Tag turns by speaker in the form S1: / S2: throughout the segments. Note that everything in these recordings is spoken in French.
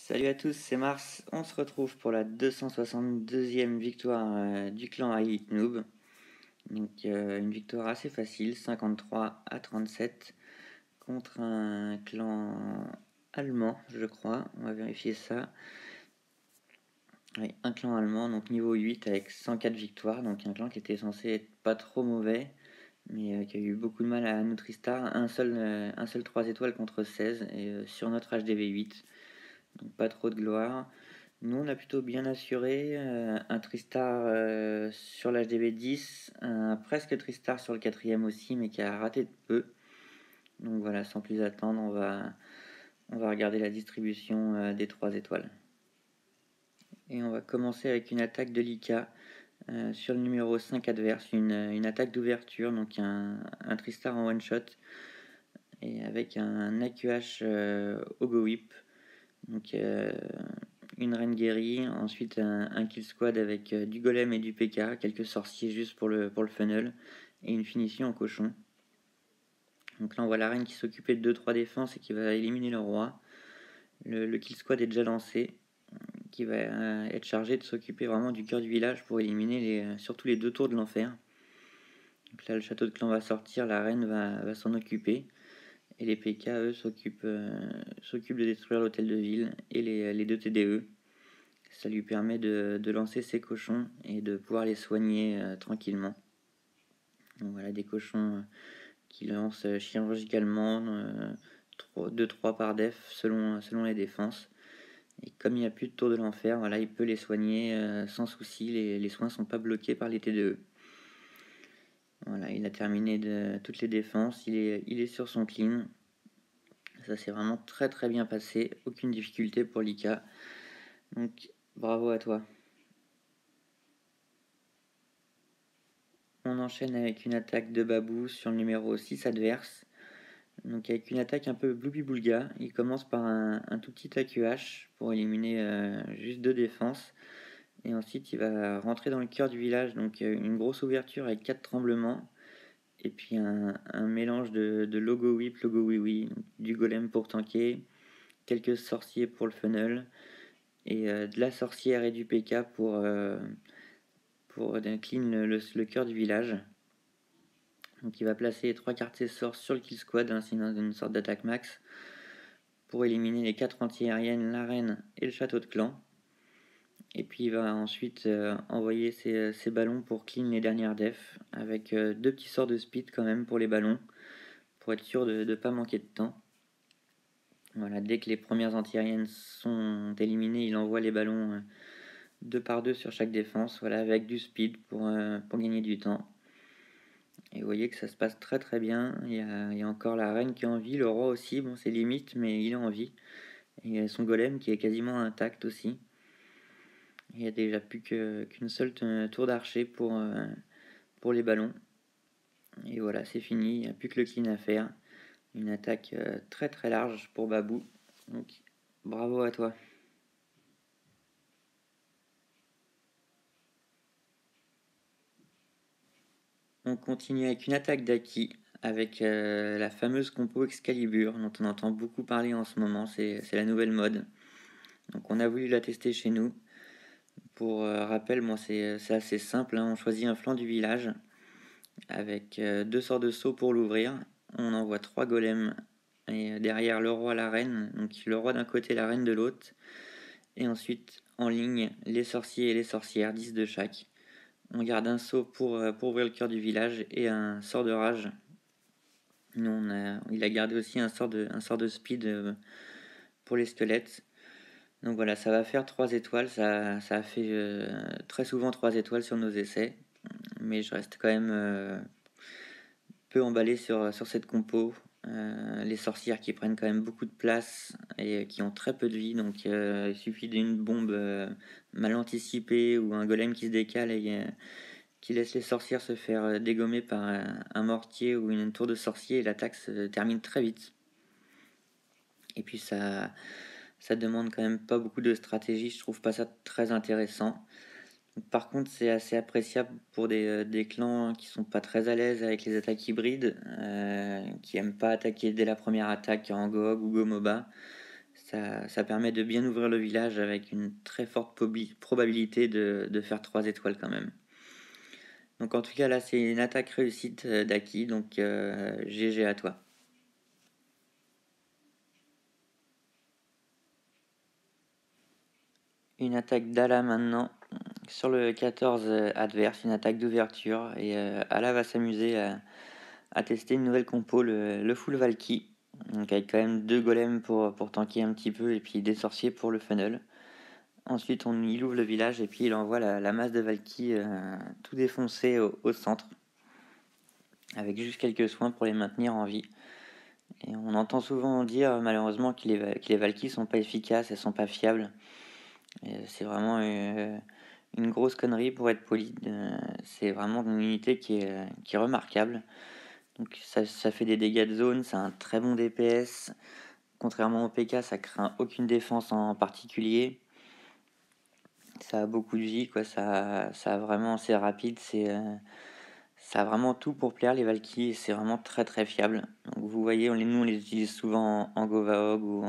S1: Salut à tous, c'est Mars. On se retrouve pour la 262e victoire du clan Elite Noob. Donc une victoire assez facile, 53-37 contre un clan allemand, je crois. On va vérifier ça. Oui, un clan allemand, donc niveau 8 avec 104 victoires. Donc un clan qui était censé être pas trop mauvais, mais qui a eu beaucoup de mal à Nutristar. Un seul 3 étoiles contre 16 et sur notre HDV 8. Donc pas trop de gloire. Nous, on a plutôt bien assuré. Un Tristar sur l'HDB 10, un presque Tristar sur le quatrième aussi, mais qui a raté de peu. Donc voilà, sans plus attendre, on va regarder la distribution des 3 étoiles. Et on va commencer avec une attaque de Lika sur le numéro 5 adverse, une attaque d'ouverture, donc un Tristar en one shot, et avec un AQH Ogo Whip. Donc une reine guérie, ensuite un kill squad avec du golem et du PK, quelques sorciers juste pour le funnel, et une finition en cochon. Donc là on voit la reine qui s'occupait de 2-3 défenses et qui va éliminer le roi. Le kill squad est déjà lancé, qui va être chargé de s'occuper vraiment du cœur du village pour éliminer surtout les 2 tours de l'enfer. Donc là le château de clan va sortir, la reine va s'en occuper. Et les PK, eux, s'occupent de détruire l'hôtel de ville et les 2 TDE. Ça lui permet de lancer ses cochons et de pouvoir les soigner tranquillement. Donc voilà, des cochons qui lancent chirurgicalement 2-3 par def selon les défenses. Et comme il n'y a plus de tour de l'enfer, voilà, il peut les soigner sans souci. Les soins ne sont pas bloqués par les TDE. Voilà, il a terminé toutes les défenses. Il est sur son clean. Ça s'est vraiment très très bien passé. Aucune difficulté pour Lika. Donc bravo à toi. On enchaîne avec une attaque de Babou sur le numéro 6 adverse. Donc avec une attaque un peu bloubi-boulga. Il commence par un tout petit AQH pour éliminer juste 2 défenses. Et ensuite il va rentrer dans le cœur du village. Donc une grosse ouverture avec 4 tremblements. Et puis un mélange de logo whip, logo oui oui, du golem pour tanker, quelques sorciers pour le funnel, et de la sorcière et du PK pour clean le cœur du village. Donc il va placer les 3 quartiers sorts sur le kill squad, hein, c'est une sorte d'attaque max, pour éliminer les 4 anti-aériennes, la reine et le château de clan. Et puis il va ensuite envoyer ses ballons pour clean les dernières defs, avec 2 petits sorts de speed quand même pour les ballons, pour être sûr de ne pas manquer de temps. Voilà, dès que les premières anti-aériennes sont éliminées, il envoie les ballons 2 par 2 sur chaque défense, voilà, avec du speed pour gagner du temps. Et vous voyez que ça se passe très très bien. Il y a encore la reine qui est en vie, le roi aussi, bon c'est limite, mais il est en vie. Et il y a son golem qui est quasiment intact aussi. Il n'y a déjà plus qu'une seule tour d'archer pour les ballons. Et voilà, c'est fini, il n'y a plus que le clean à faire. Une attaque très très large pour Babou. Donc bravo à toi. On continue avec une attaque d'Aki, avec la fameuse compo Excalibur, dont on entend beaucoup parler en ce moment, c'est la nouvelle mode. Donc on a voulu la tester chez nous. Pour rappel, moi c'est assez simple, hein. On choisit un flanc du village, avec 2 sorts de saut pour l'ouvrir. On envoie 3 golems, et derrière le roi, la reine, donc le roi d'un côté, la reine de l'autre. Et ensuite, en ligne, les sorciers et les sorcières, 10 de chaque. On garde un saut pour ouvrir le cœur du village et un sort de rage. Nous, il a gardé aussi un sort de speed pour les squelettes. Donc voilà, ça va faire 3 étoiles. Ça a fait très souvent 3 étoiles sur nos essais. Mais je reste quand même peu emballé sur cette compo. Les sorcières qui prennent quand même beaucoup de place et qui ont très peu de vie. Donc il suffit d'une bombe mal anticipée ou un golem qui se décale et qui laisse les sorcières se faire dégommer par un mortier ou une tour de sorcier et l'attaque se termine très vite. Et puis ça demande quand même pas beaucoup de stratégie, je trouve pas ça très intéressant. Par contre, c'est assez appréciable pour des clans qui sont pas très à l'aise avec les attaques hybrides, qui aiment pas attaquer dès la première attaque en GOG ou GoMoba. Ça permet de bien ouvrir le village avec une très forte probabilité de faire 3 étoiles quand même. Donc en tout cas là c'est une attaque réussite d'Aki, donc GG à toi. Une attaque d'Ala maintenant sur le 14 adverse, une attaque d'ouverture, et Ala va s'amuser à tester une nouvelle compo, le full Valky, donc avec quand même 2 golems pour tanker un petit peu et puis des sorciers pour le funnel. Ensuite il ouvre le village et puis il envoie la masse de Valky tout défoncer au centre, avec juste quelques soins pour les maintenir en vie. Et on entend souvent dire malheureusement que les Valkyries sont pas efficaces, elles sont pas fiables. C'est vraiment une grosse connerie pour être poli. C'est vraiment une unité qui est remarquable. Donc ça fait des dégâts de zone, c'est un très bon DPS. Contrairement au PK, ça craint aucune défense en particulier. Ça a beaucoup de vie, quoi. Ça a vraiment, c'est rapide, ça a vraiment tout pour plaire les Valkyries. C'est vraiment très très fiable. Donc vous voyez, nous on les utilise souvent en Govahog ou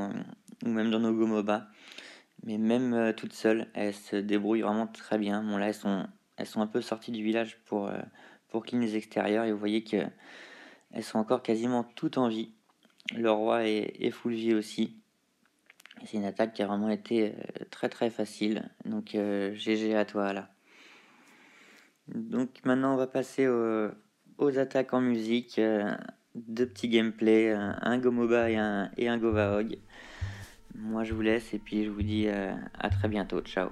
S1: même dans nos Go-MOBA. Mais même toutes seules, elles se débrouillent vraiment très bien. Bon là, elles sont un peu sorties du village pour clean les extérieurs. Et vous voyez qu'elles sont encore quasiment toutes en vie. Le roi est full vie aussi. C'est une attaque qui a vraiment été très très facile. Donc GG à toi là. Donc maintenant on va passer aux attaques en musique. Deux petits gameplays, un Go-MOBA et un Govahog. Moi je vous laisse et puis je vous dis à très bientôt. Ciao.